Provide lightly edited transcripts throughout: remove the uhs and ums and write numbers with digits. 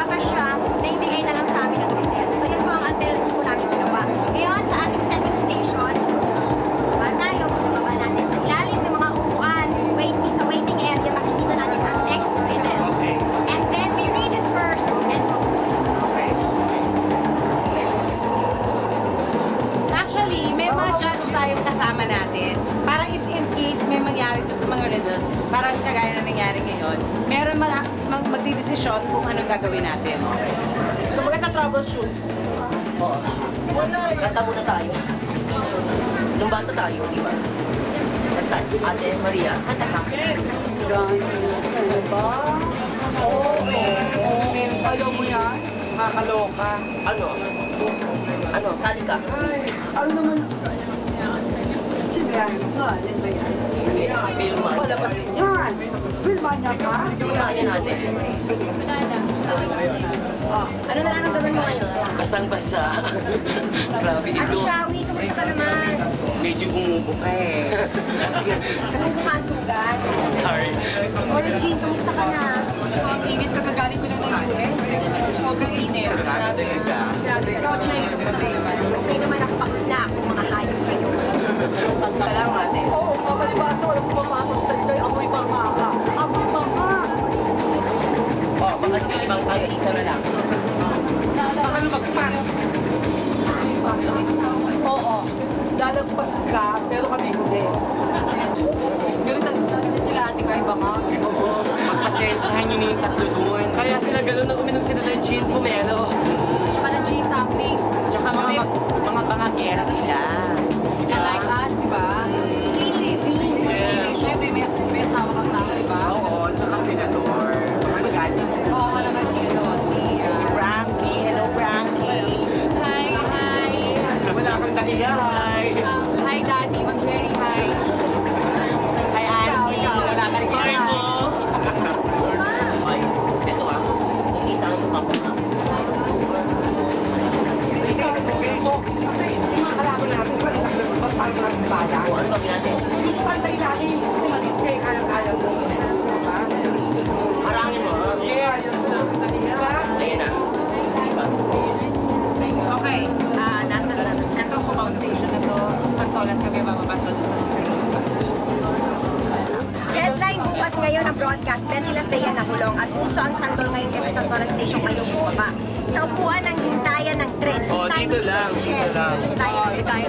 pagkabaka siya, naibigay na lang sa amin ng retail. So yan po ang alternative namin ginawa. Ngayon, sa ating second station, baba tayo, baba natin sa ilalim ng mga upuan, sa waiting area, makikita natin ang next retail. And then we read it first and go. Actually, may mga judge tayong kasama natin. Para if in case may mangyari to sa mga riddles, parang kagaya na nangyari ngayon, meron magdidesisyon kung anong gagawin natin. Kumbaga sa troubleshoot. Oo. Kanta muna tayo. Nung bata tayo, di ba? Kanta, Ate Maria, kanta ka. Oo. Ayaw mo yan? Makakaloka. Ano, sali ka? Ay, ano naman? Sinayan mo nga, yan ba yan? Filman. Palabasin yan! Filman niya ka? Filman yan natin. Ano na lang ang gawin mo ngayon? Basang-basa. Grabe Ate ito. Shawi, kumusta ka naman? Medyo umubo ka eh. Kasi kumasugat. Sorry. Origin, kumusta ka na? So, ang init kagagaling ko lang ng US. Sobrang init. Grabe. Ikaw, Chinay, kumusta kayo naman? May naman ako pakula kung mga hayop kayo. Salamat, Ate. Oo, makalibasa, walang pumapasok sa ito. Amoy banga ka. Amoy banga! Oh, baka lumilibang tayo, isa na lang. Baka lumagpas. Oo, lalagpas ka, pero kami hindi. Ganun kasi sila ate kayo baka. Oo, pagpasensyahan nyo na yung tatlo doon. Kaya sila gano'n na uminom sila ng gin pomelo. Tsaka ng gin topping. Tsaka mga bangagera sila. Like us, di ba? Clean living. Yes. Siyempre, may asawa kang tao, di ba? Oo, tsaka senador. Ano gani? Oo, ka naman si Frankie. Hello, Frankie. Hi. Wala kang dahiyan. Hi, Daddy. Mag-sharing hi. Hi, Andy. Ikaw, wala ka rin Hi mo. Ay, eto hindi tayo mapapa. Kasi yung mga kalaban natin, ba't parang nagbada? O, ano gawin natin? Gusto ka sa ilalim, kasi maliit kayo, kayang-kaya mo. Diba? Harangin mo. Yes! Diba? Ayan na. Diba? Okay, nasa Cubao Station na to. Santolan kami mamabasa doon sa susunod. Deadline bukas ngayon ang broadcast. Betty Lafaya nahulong at uso ang santol ngayon kasi Santolan Station kayo bumaba. Sa upuan ng hintayan ng tren. Oh, dito lang, dito lang. Hintayan ng tren.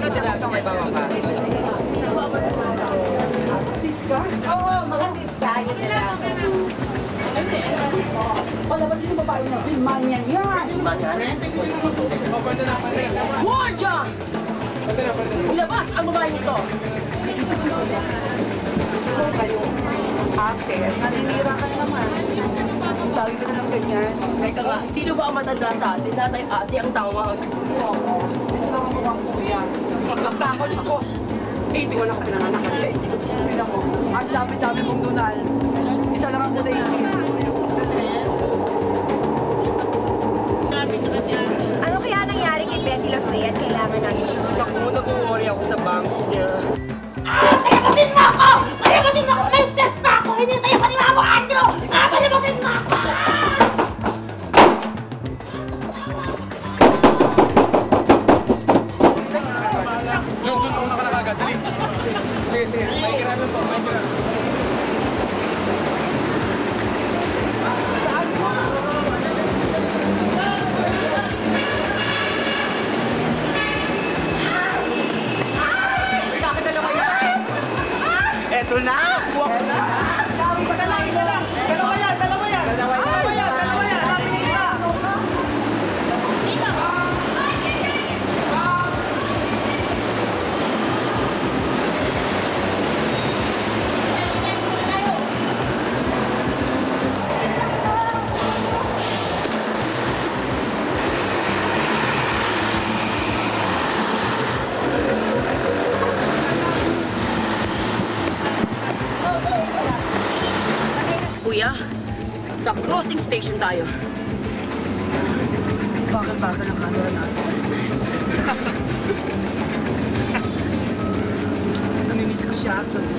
Sis ka? Oo, mga sista, yun na lang. Palabasin yung babae niya, Vilman yan yan! Diba yan? Guardia! Ilabas ang babae nito! Kung kayo, ate, naninira ka naman. Ang tawag ka ng ganyan. Teka nga, sino ba ang matanda sa atin? Natay ate ang tawag. Oo, dito lang ang mukhang kuya. Basta ako, Diyos ko, 81 ako pinanganak. Tignan mo, ang dami-dami mong dunal. Isa lang ang kulay itim. Ano kaya nangyari kay Betty Lafaya at kailangan natin siya? Naku, nag-worry ako sa banks niya. Palimutin mo ako! Palimutin mo ako! May step pa ako! Hindi tayo paniwala mo, Andrew! Palimutin mo ako! Jun, una ka na kagad. Dali. Sige. May kiralo po. Eto na! Kuya, sa crossing station tayo. Bakal-bakal ang camera natin. Namimiss ko siya actually.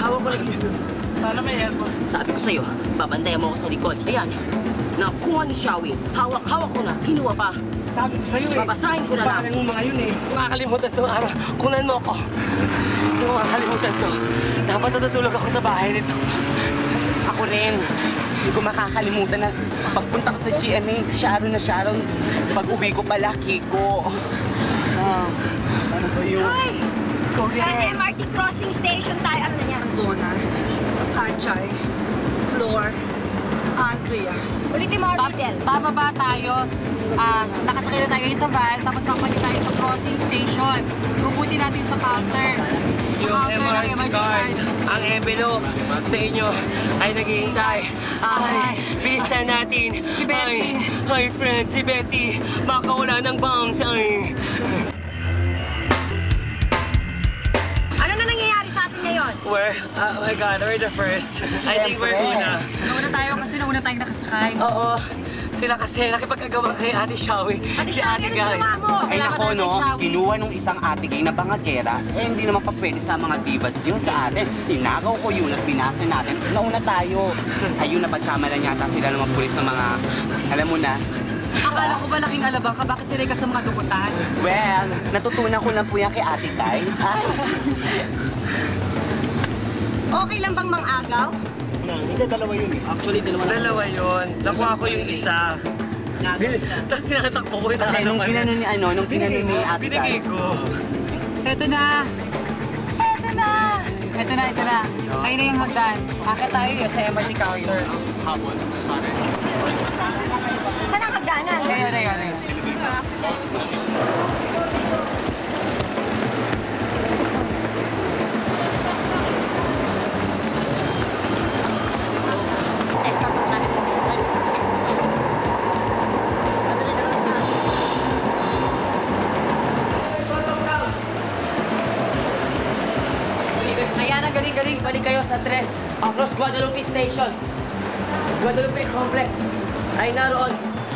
Hawak ko lang yun. Sana may aircon. Sabi ko sa'yo, babantayan mo ako sa likod. Ayan. Nakuha ni Shawi. Hawak-hawak ko na. Kinuha pa. Sabi ko sa'yo eh. Babasahin ko na lang. Parang mga yun eh. Makakalimutan to araw. Kunan mo ako. Hindi ko makakalimutan to. Dapat natutulog ako sa bahay nito. Ako rin. Hindi ko makakalimutan na pagpunta ko sa GMA, Sharon na Sharon. Pag-uwi ko pala, Kiko. Ano ba yun? Ay! Sa MRT crossing station tayo. Ano na yan? Bona, Kachay, Flor, Andrea. Ulitin mo, Rodel. Bababa tayo, nakasakay na tayo sa van, tapos papalit tayo sa crossing station. Puputi natin sa counter. Sa counter ng MRT card. Ang envelope sa inyo ay naghihintay. Ay, bilisan natin. Si Betty. Hi friend, si Betty. Makawala ng bangs. Ay. Ano na nangyayari sa atin ngayon? Oh my God, we're the first. I think we're una. Nauna tayo kasi nauna tayong nakasakay. Oo. Sila kasi nakipag-agawan kay Ate Shawi. Ate Si Shawi, Ate ano Guy. ginawa mo? Ay Salamat nako, natin, no? Shawi. Kinuha nung isang ate gay na bangagera, hindi naman pa pwede sa mga divas yun sa atin. Tinagaw ko yun at binasa natin. Nauna tayo. Ayun, napagkamalan yata sila ng mga pulis ng mga, alam mo na. Akala ko ba laking alabang ka? Bakit sila ka sa mga dugutan? Well, natutunan ko lang po yan kay Ate Tay. Ay, Okay lang bang mang-agaw? Actually, dalawa yun. Nakuha ko yung isa. Tapos tinatakbo ko yung kasi nung ginano ni nung ginano ni Ate Binigay Tay. ko. Eto na! Eto na! Eto na, ito na. Kayo na yung hagdan. Akit tayo yun sa MRT counter. Saan ang hagdanan? Ayan. Ayan, ang galing-galing. Balik kayo sa tren. Across Guadalupe Station. Guadalupe Complex. Ay naroon.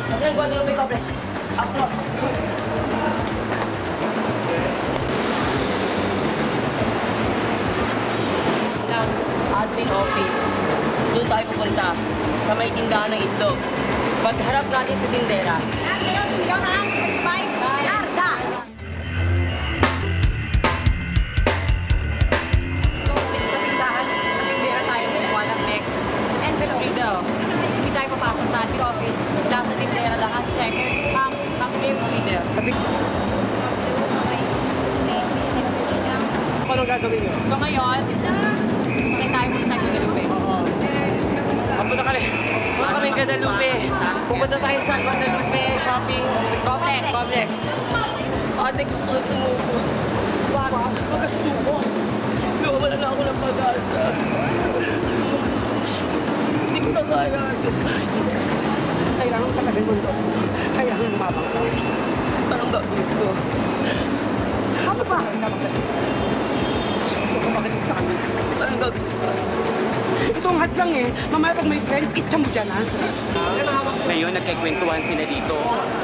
Kasi ang Guadalupe Complex. Across. Ng admin office. Doon tayo pupunta. Sa may tindahan ng itlog. Pagharap natin sa tindera. Kayo, sumigaw na ang sabay-sabay. Narda! So, sa tindera tayo kumuha ng next Envelope. dito. Hindi tayo papasok sa admin office. Nasa tindera lang ang second, ang fifth dito. Paano gagawin yun? So ngayon, sakay tayo muna tayo Guadalupe. Punta kami Guadalupe. Pupunta tayo sa Guadalupe Shopping Complex. Ate, gusto ko na sumuko. Bakit? Magkasuko. Wala na ako ng pag-asa. Hindi ko na kaya. Kailangan katagal mo ito. Kailangan lumabang ka. Parang gagawin ko. Ano ba? Bakit sa kanya? Parang gagawin ko. Itong hadlang eh. Mamaya pag may trend, itcha mo dyan ha. Ngayon, nagkikwentuhan sila dito.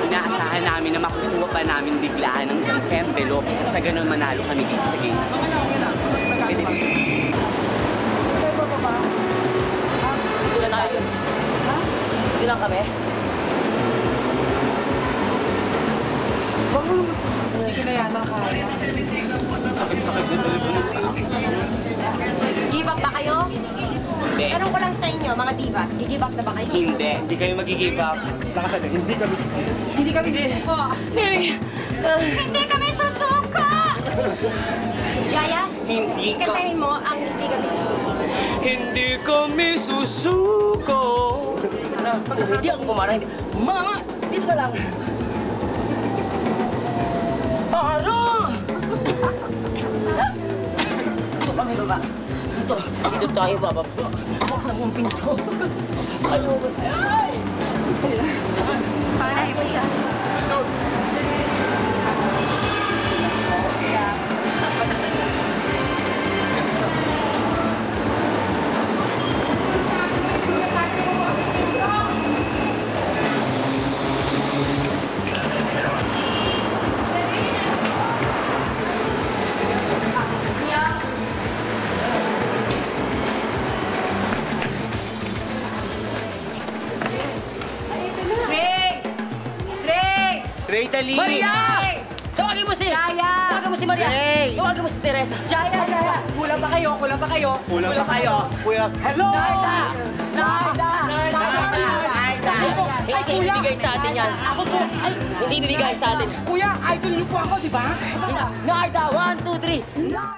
Inaasahan namin na makukuha pa namin biglaan ng isang envelope. Sa ganun manalo kami dito sa game. Pwede din. Dito na tayo. Dito lang kami. Hindi ko na yata kaya. Sakit-sakit din Give up ba kayo? Tanong ko lang sa inyo, mga divas, gi-give up na ba kayo? Hindi. Hindi kayo mag-give up. Nakasabi, hindi kami. Hindi kami susuko. Hindi kami susuko! Jaya, Hindi ka. kantahin mo ang hindi kami susuko. Hindi kami susuko. Ano? Hindi ako pumarang. Mama! Dito ka lang. Ano? Dito kami baba. Dito tayo baba. Buksan mo ang pinto. Ayaw mo. Ay! Panay ko siya. Raytali! Maria! Tawagin mo si... Jaya! Tawagin mo si Maria! Ray! Tawagin mo si Teresa! Jaya! Kulang pa kayo! Kulang pa kayo! Kulang pa kayo! Kulang... Hello! Narda! Narda! Hindi ibibigay sa atin yan. Ako po. Ay, Hindi ibibigay sa atin. kuya, idol niyo po ako, di ba? Narda, 1, 2, 3.